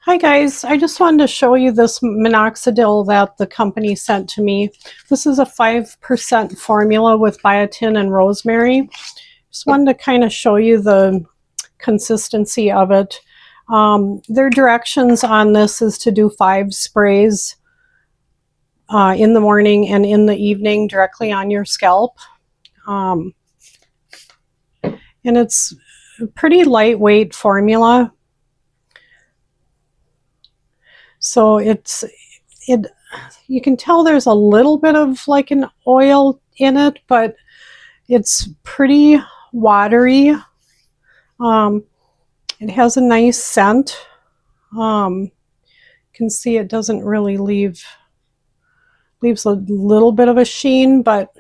Hi guys, I just wanted to show you this minoxidil that the company sent to me. This is a 5% formula with biotin and rosemary. Just wanted to kind of show you the consistency of it. Their directions on this is to do 5 sprays in the morning and in the evening directly on your scalp. And it's a pretty lightweight formula. So you can tell there's a little bit of like an oil in it, but it's pretty watery. It has a nice scent. You can see it doesn't really leaves a little bit of a sheen, but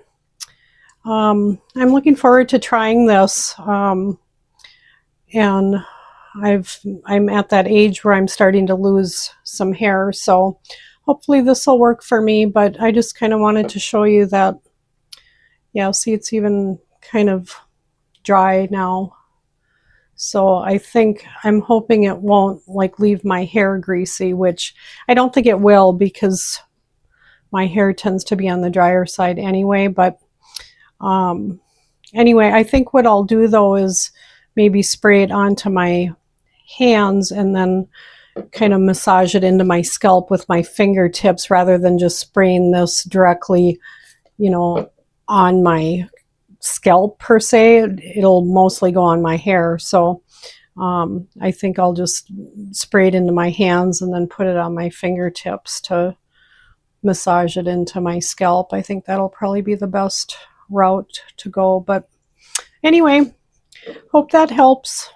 I'm looking forward to trying this. And I'm at that age where I'm starting to lose some hair, so hopefully this will work for me. But I just kind of wanted to show you that, yeah, see, it's even kind of dry now. So I'm hoping it won't like leave my hair greasy, which I don't think it will because my hair tends to be on the drier side anyway. But anyway, I think what I'll do though is maybe spray it onto my hands and then kind of massage it into my scalp with my fingertips rather than just spraying this directly, on my scalp per se. It'll mostly go on my hair. So I think I'll just spray it into my hands and then put it on my fingertips to massage it into my scalp. I think that'll probably be the best route to go. But anyway, hope that helps.